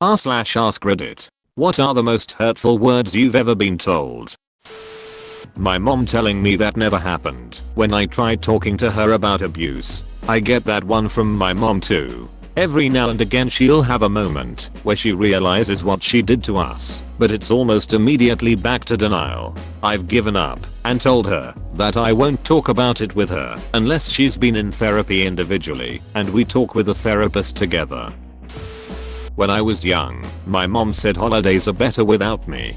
r/AskReddit. What are the most hurtful words you've ever been told? My mom telling me that never happened when I tried talking to her about abuse. I get that one from my mom too. Every now and again she'll have a moment where she realizes what she did to us, but it's almost immediately back to denial. I've given up and told her that I won't talk about it with her unless she's been in therapy individually and we talk with a therapist together. When I was young, my mom said holidays are better without me.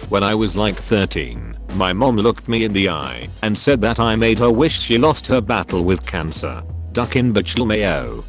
When I was like 13, my mom looked me in the eye and said that I made her wish she lost her battle with cancer. Duckin' Betrayal.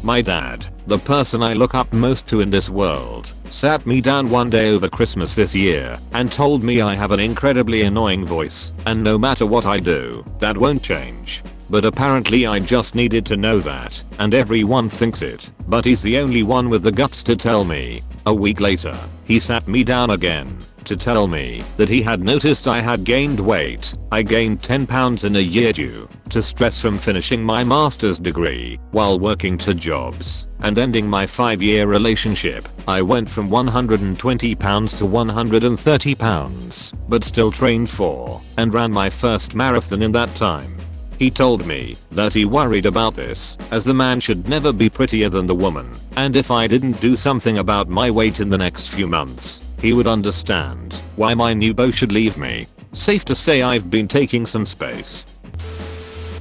My dad, the person I look up most to in this world, sat me down one day over Christmas this year and told me I have an incredibly annoying voice and no matter what I do, that won't change. But apparently I just needed to know that, and everyone thinks it, but he's the only one with the guts to tell me. A week later, he sat me down again to tell me that he had noticed I had gained weight. I gained 10 pounds in a year due to stress from finishing my master's degree while working 2 jobs and ending my 5-year relationship. I went from 120 pounds to 130 pounds, but still trained for and ran my first marathon in that time. He told me that he worried about this, as the man should never be prettier than the woman, and if I didn't do something about my weight in the next few months, he would understand why my new beau should leave me. Safe to say I've been taking some space.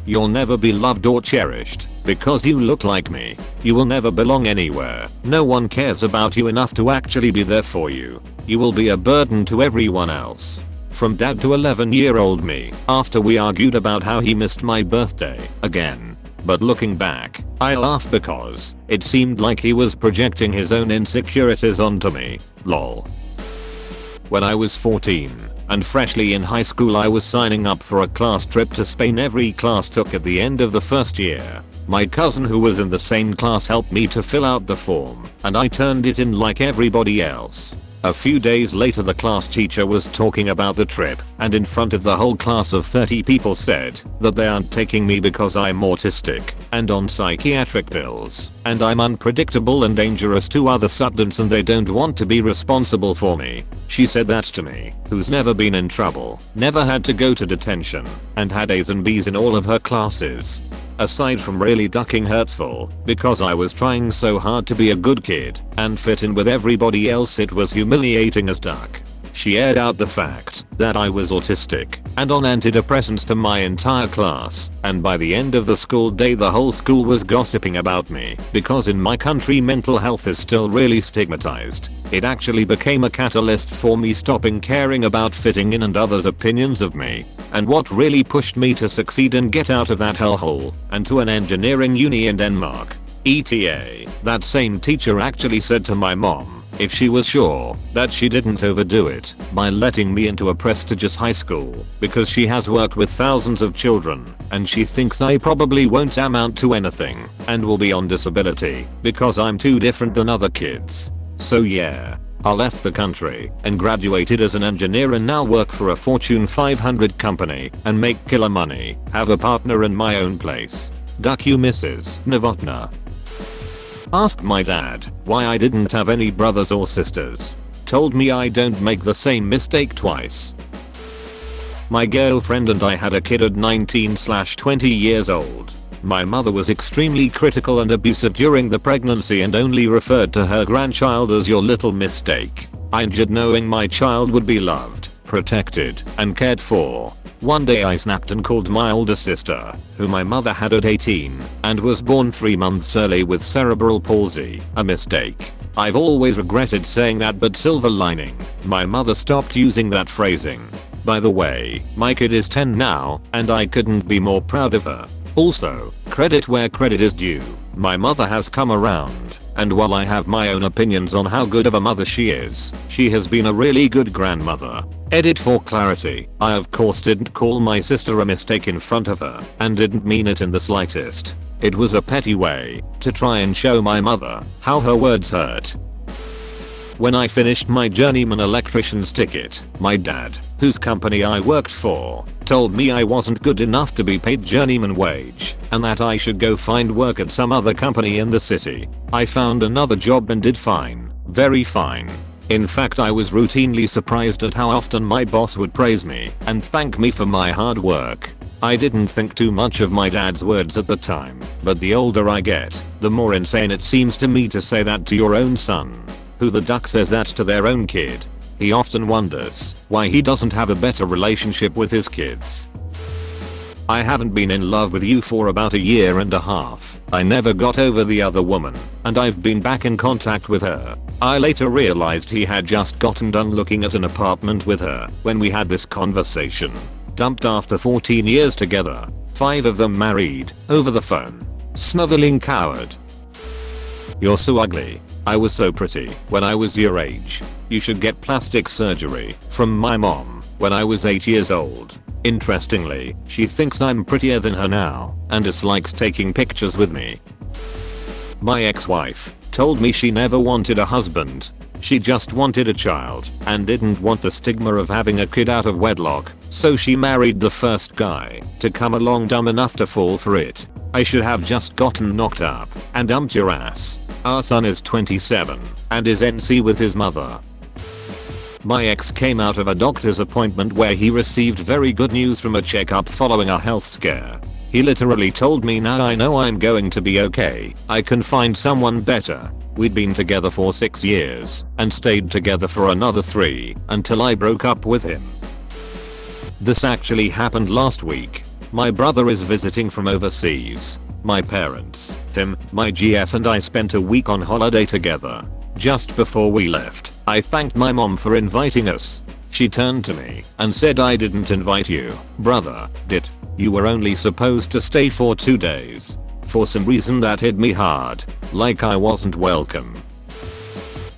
You'll never be loved or cherished because you look like me. You will never belong anywhere. No one cares about you enough to actually be there for you. You will be a burden to everyone else. From dad to 11-year-old me after we argued about how he missed my birthday again. But looking back, I laugh because it seemed like he was projecting his own insecurities onto me. Lol. When I was 14 and freshly in high school, I was signing up for a class trip to Spain every class took at the end of the first year. My cousin who was in the same class helped me to fill out the form and I turned it in like everybody else. A few days later the class teacher was talking about the trip and in front of the whole class of 30 people said that they aren't taking me because I'm autistic and on psychiatric pills and I'm unpredictable and dangerous to other students and they don't want to be responsible for me. She said that to me, who's never been in trouble, never had to go to detention, and had A's and B's in all of her classes. Aside from really ducking Hurtful because I was trying so hard to be a good kid and fit in with everybody else, it was humiliating as duck. She aired out the fact that I was autistic and on antidepressants to my entire class, and by the end of the school day the whole school was gossiping about me because in my country mental health is still really stigmatized. It actually became a catalyst for me stopping caring about fitting in and others' opinions of me. And what really pushed me to succeed and get out of that hellhole and to an engineering uni in Denmark. AITA. That same teacher actually said to my mom if she was sure that she didn't overdo it by letting me into a prestigious high school because she has worked with thousands of children and she thinks I probably won't amount to anything and will be on disability because I'm too different than other kids. So yeah, I left the country and graduated as an engineer and now work for a Fortune 500 company and make killer money, have a partner and my own place. Duck you Mrs. Novotna. Asked my dad why I didn't have any brothers or sisters. Told me I don't make the same mistake twice. My girlfriend and I had a kid at 19/20 years old. My mother was extremely critical and abusive during the pregnancy and only referred to her grandchild as your little mistake. I enjoyed knowing my child would be loved, protected, and cared for. One day I snapped and called my older sister, who my mother had at 18 and was born 3 months early with cerebral palsy, a mistake. I've always regretted saying that, but silver lining, my mother stopped using that phrasing. By the way, my kid is 10 now and I couldn't be more proud of her. Also, credit where credit is due. My mother has come around, and while I have my own opinions on how good of a mother she is, she has been a really good grandmother. Edit for clarity, I of course didn't call my sister a mistake in front of her, and didn't mean it in the slightest. It was a petty way to try and show my mother how her words hurt. When I finished my journeyman electrician's ticket, my dad, whose company I worked for, told me I wasn't good enough to be paid journeyman wage and that I should go find work at some other company in the city. I found another job and did fine, very fine. In fact, I was routinely surprised at how often my boss would praise me and thank me for my hard work. I didn't think too much of my dad's words at the time, but the older I get, the more insane it seems to me to say that to your own son. Who the duck says that to their own kid? He often wonders why he doesn't have a better relationship with his kids. I haven't been in love with you for about 1.5 years. I never got over the other woman, and I've been back in contact with her. I later realized he had just gotten done looking at an apartment with her when we had this conversation. Dumped after 14 years together, 5 of them married, over the phone. Sniveling coward. You're so ugly. I was so pretty when I was your age. You should get plastic surgery. From my mom, when I was 8 years old. Interestingly, she thinks I'm prettier than her now and dislikes taking pictures with me. My ex-wife told me she never wanted a husband. She just wanted a child and didn't want the stigma of having a kid out of wedlock, so she married the first guy to come along dumb enough to fall for it. I should have just gotten knocked up and dumped your ass. Our son is 27 and is NC with his mother. My ex came out of a doctor's appointment where he received very good news from a checkup following a health scare. He literally told me, now I know I'm going to be okay. I can find someone better. We'd been together for 6 years and stayed together for another 3 until I broke up with him. This actually happened last week. My brother is visiting from overseas. My parents, him, my GF and I spent a week on holiday together. Just before we left, I thanked my mom for inviting us. She turned to me and said, I didn't invite you, brother, did? You were only supposed to stay for 2 days. For some reason that hit me hard, like I wasn't welcome.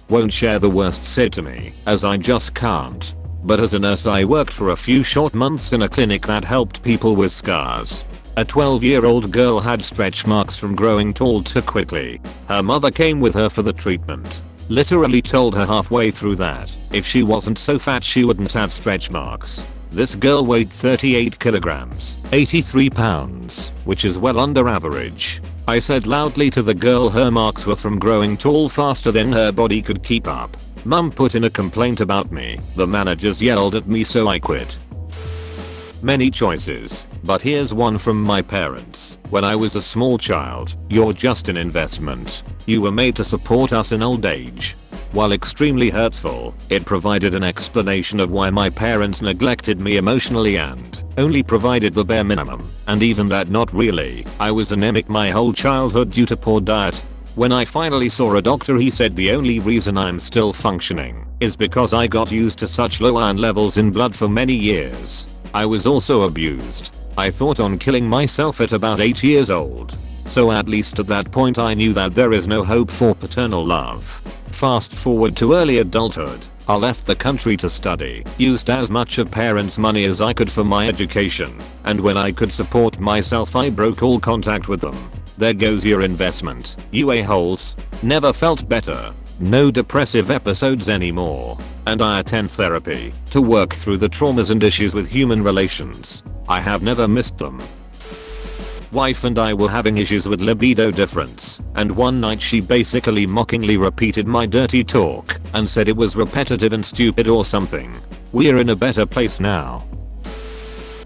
Won't share the worst said to me, as I just can't. But as a nurse I worked for a few short months in a clinic that helped people with scars. A 12-year-old girl had stretch marks from growing tall too quickly. Her mother came with her for the treatment. Literally told her halfway through that if she wasn't so fat she wouldn't have stretch marks. This girl weighed 38 kilograms, 83 pounds, which is well under average. I said loudly to the girl her marks were from growing tall faster than her body could keep up. Mum put in a complaint about me. The managers yelled at me so I quit. Many choices, but here's one from my parents. When I was a small child, you're just an investment. You were made to support us in old age. While extremely hurtful, it provided an explanation of why my parents neglected me emotionally and only provided the bare minimum, and even that not really. I was anemic my whole childhood due to poor diet. When I finally saw a doctor he said the only reason I'm still functioning is because I got used to such low iron levels in blood for many years. I was also abused. I thought on killing myself at about 8 years old. So at least at that point I knew that there is no hope for paternal love. Fast forward to early adulthood. I left the country to study, used as much of parents' money as I could for my education, and when I could support myself I broke all contact with them. There goes your investment, you a-holes. Never felt better. No depressive episodes anymore. And I attend therapy to work through the traumas and issues with human relations. I have never missed them. Wife and I were having issues with libido difference, and one night she basically mockingly repeated my dirty talk and said it was repetitive and stupid or something. We're in a better place now.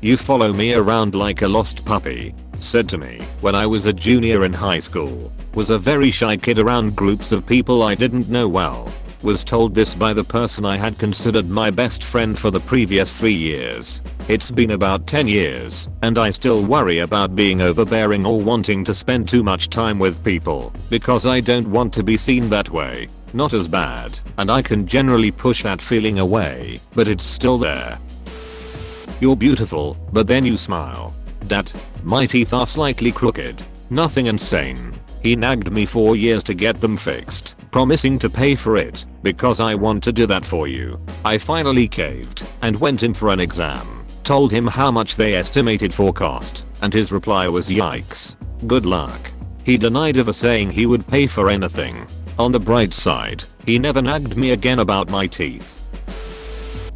You follow me around like a lost puppy, said to me when I was a junior in high school. Was a very shy kid around groups of people I didn't know well. Was told this by the person I had considered my best friend for the previous 3 years. It's been about 10 years, and I still worry about being overbearing or wanting to spend too much time with people, because I don't want to be seen that way. Not as bad, and I can generally push that feeling away, but it's still there. You're beautiful, but then you smile. That, my teeth are slightly crooked. Nothing insane. He nagged me for years to get them fixed, promising to pay for it, because I want to do that for you. I finally caved, and went in for an exam. Told him how much they estimated for cost, and his reply was yikes. Good luck. He denied ever saying he would pay for anything. On the bright side, he never nagged me again about my teeth.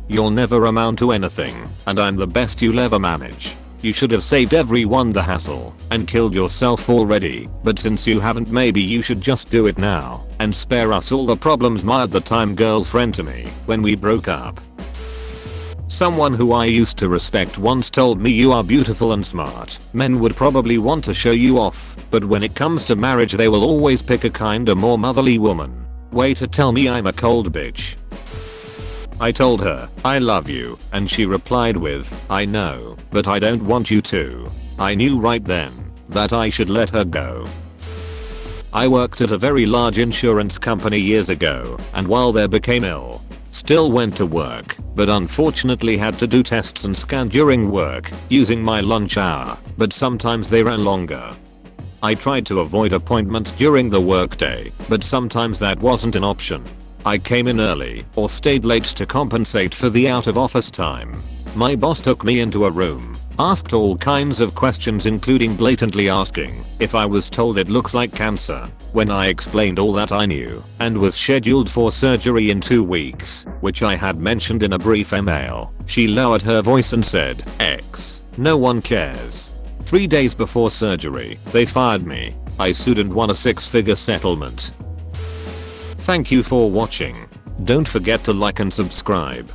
You'll never amount to anything, and I'm the best you'll ever manage. You should have saved everyone the hassle and killed yourself already, but since you haven't, maybe you should just do it now and spare us all the problems. My at the time girlfriend to me when we broke up. Someone who I used to respect once told me, you are beautiful and smart. Men would probably want to show you off, but when it comes to marriage they will always pick a kinder, more motherly woman. Way to tell me I'm a cold bitch. I told her, I love you, and she replied with, I know, but I don't want you to. I knew right then that I should let her go. I worked at a very large insurance company years ago, and while they became ill, still went to work, but unfortunately had to do tests and scan during work, using my lunch hour, but sometimes they ran longer. I tried to avoid appointments during the workday, but sometimes that wasn't an option. I came in early or stayed late to compensate for the out of office time. My boss took me into a room, asked all kinds of questions, including blatantly asking if I was told it looks like cancer. When I explained all that I knew and was scheduled for surgery in 2 weeks, which I had mentioned in a brief email, she lowered her voice and said, X, no one cares. 3 days before surgery, they fired me. I sued and won a 6-figure settlement. Thank you for watching. Don't forget to like and subscribe.